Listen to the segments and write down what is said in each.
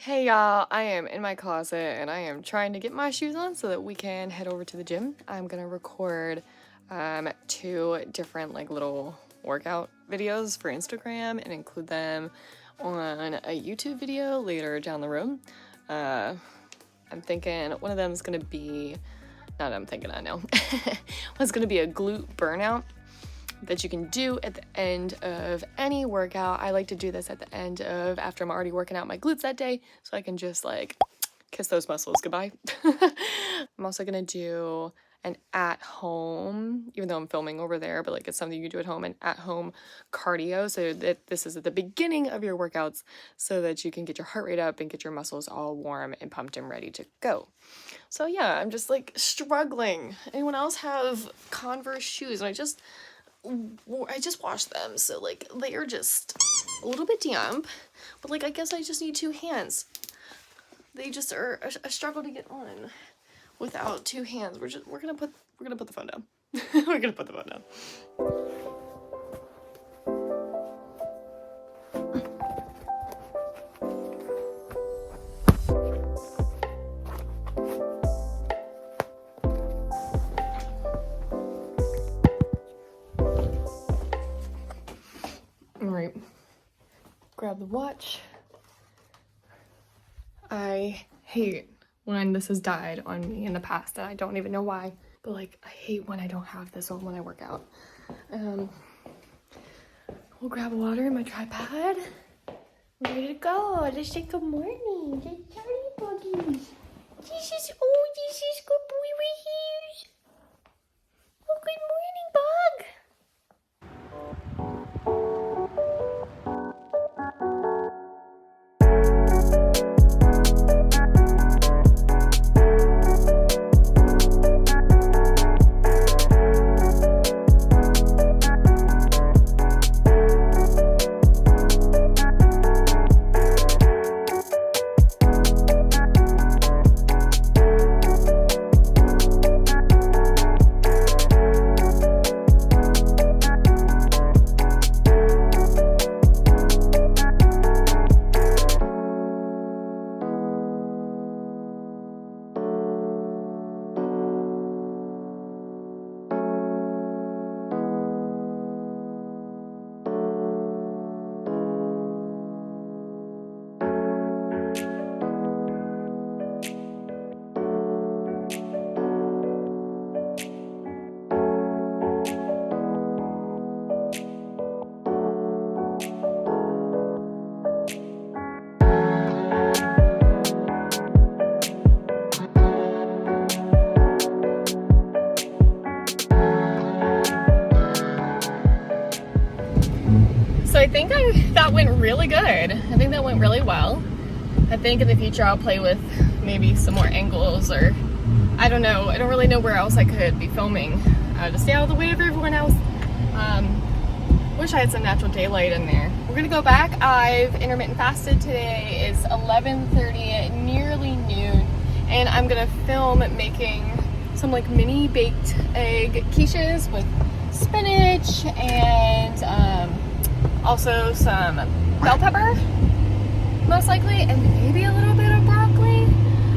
Hey y'all, I am in my closet and I am trying to get my shoes on so that we can head over to the gym. I'm gonna record 2 different little workout videos for Instagram and include them on a YouTube video later down the road. I'm thinking one of them is gonna be, not I'm thinking, I know, one's gonna be a glute burnout that you can do at the end of any workout. I like to do this at the end of after I'm already working out my glutes that day, so I can just kiss those muscles goodbye. I'm also gonna do an at-home, even though I'm filming over there, but it's something you can do at home, an at-home cardio, so that this is at the beginning of your workouts so that you can get your heart rate up and get your muscles all warm and pumped and ready to go. So yeah, I'm just struggling. Anyone else have Converse shoes? And I just washed them, so they are just a little bit damp, but I guess I just need 2 hands. They just are a struggle to get on without 2 hands. We're gonna put the phone down. We're gonna put the phone down. Alright, grab the watch. I hate when this has died on me in the past, and I don't even know why, but I hate when I don't have this on when I work out. We'll grab water and my tripod. We're ready to go. Let's say good morning. Let's Charlie buggies. This is good boy right here. Oh, good morning, bug. So I think that went really good. I think that went really well. I think in the future I'll play with maybe some more angles, or I don't know. I don't really know where else I could be filming to stay out of the way of everyone else. Wish I had some natural daylight in there. We're gonna go back. I've intermittent fasted today. It's 11:30, nearly noon, and I'm gonna film making some mini baked egg quiches with spinach and also some bell pepper, most likely, and maybe a little bit of broccoli.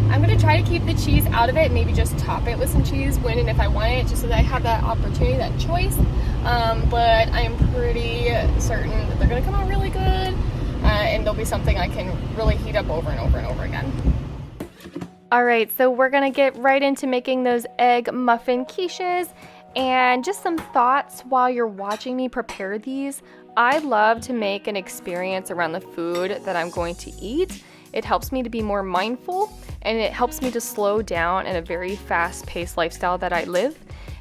I'm gonna try to keep the cheese out of it, maybe just top it with some cheese when and if I want it, just so that I have that opportunity, that choice. But I am pretty certain that they're gonna come out really good, and they'll be something I can really heat up over and over and over again. All right, so we're gonna get right into making those egg muffin quiches. And just some thoughts while you're watching me prepare these. I love to make an experience around the food that I'm going to eat. It helps me to be more mindful, and it helps me to slow down in a very fast-paced lifestyle that I live.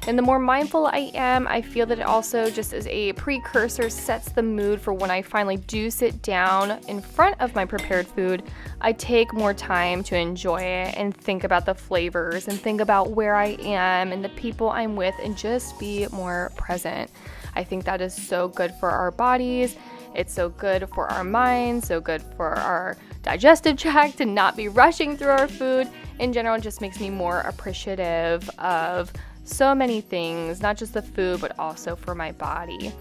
And the more mindful I am, I feel that it also just as a precursor sets the mood for when I finally do sit down in front of my prepared food. I take more time to enjoy it and think about the flavors and think about where I am and the people I'm with and just be more present. I think that is so good for our bodies. It's so good for our minds, so good for our digestive tract to not be rushing through our food. In general, it just makes me more appreciative of so many things, not just the food, but also for my body.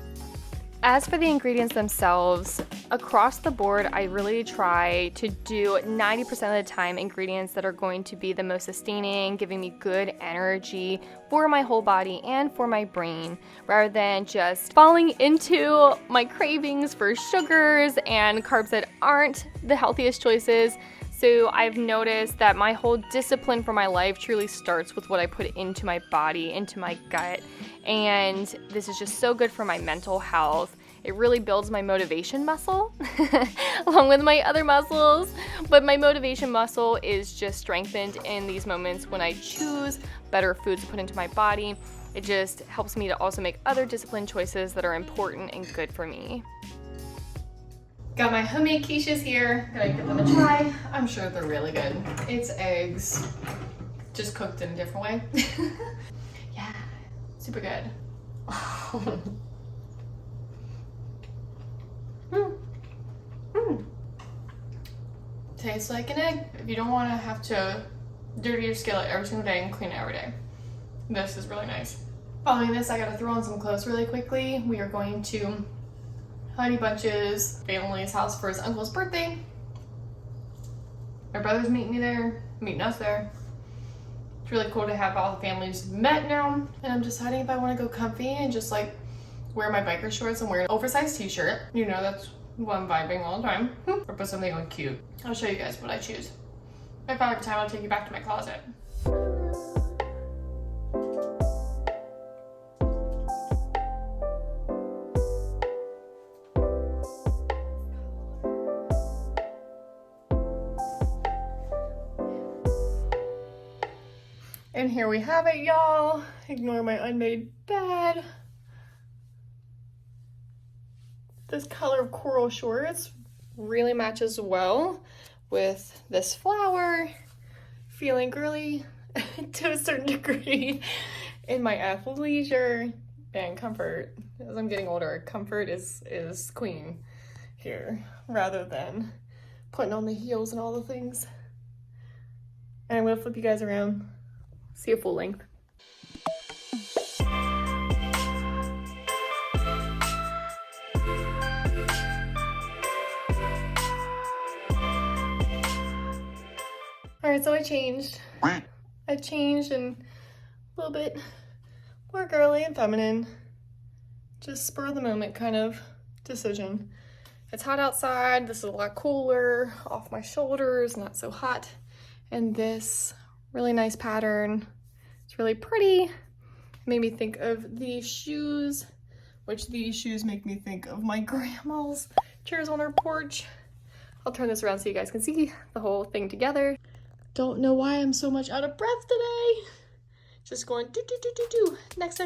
As for the ingredients themselves, across the board, I really try to do 90% of the time ingredients that are going to be the most sustaining, giving me good energy for my whole body and for my brain, rather than just falling into my cravings for sugars and carbs that aren't the healthiest choices. So I've noticed that my whole discipline for my life truly starts with what I put into my body, into my gut. And this is just so good for my mental health. It really builds my motivation muscle along with my other muscles. But my motivation muscle is just strengthened in these moments when I choose better foods to put into my body. It just helps me to also make other disciplined choices that are important and good for me. Got my homemade quiches here. Gonna give them a try. I'm sure they're really good. It's eggs, just cooked in a different way. Yeah, super good. Tastes like an egg. If you don't want to have to dirty your skillet every single day and clean it every day, this is really nice. Following this, I gotta throw on some clothes really quickly. We are going to Honey Bunch's family's house for his uncle's birthday. My brother's meeting us there. It's really cool to have all the families met now. And I'm deciding if I want to go comfy and just like wear my biker shorts and wear an oversized t-shirt. You know, that's what I'm vibing all the time. Or put something on cute. I'll show you guys what I choose. If I have time, I'll take you back to my closet. And here we have it, y'all. Ignore my unmade bed. This color of coral shorts really matches well with this flower. Feeling girly to a certain degree in my athleisure and comfort. As I'm getting older, comfort is queen here rather than putting on the heels and all the things. And I'm gonna flip you guys around. See a full length. Alright, so I changed and a little bit more girly and feminine. Just spur of the moment kind of decision. It's hot outside, this is a lot cooler, off my shoulders, not so hot. And this really nice pattern. It's really pretty. It made me think of these shoes, which these shoes make me think of my grandma's chairs on her porch. I'll turn this around so you guys can see the whole thing together. Don't know why I'm so much out of breath today. Just going do do do do do. Next.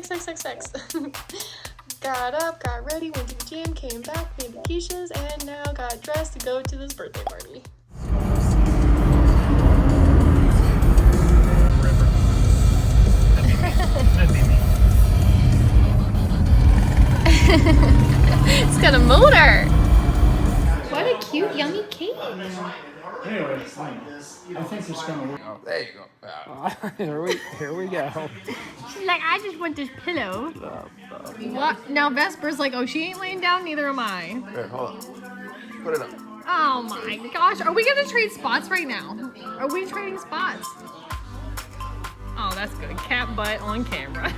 Got up, got ready, went to the gym, came back, made the quiches, and now got dressed to go to this birthday party. It's got a motor. What a cute, yummy cake. Anyway, I think it's gonna work. Oh, there you go. Here we go. She's like, I just want this pillow. What? Now Vesper's like, oh, she ain't laying down, neither am I. Here, hold on. Put it up. Oh my gosh, are we gonna trade spots right now? Are we trading spots? Oh, that's good. Cat butt on camera.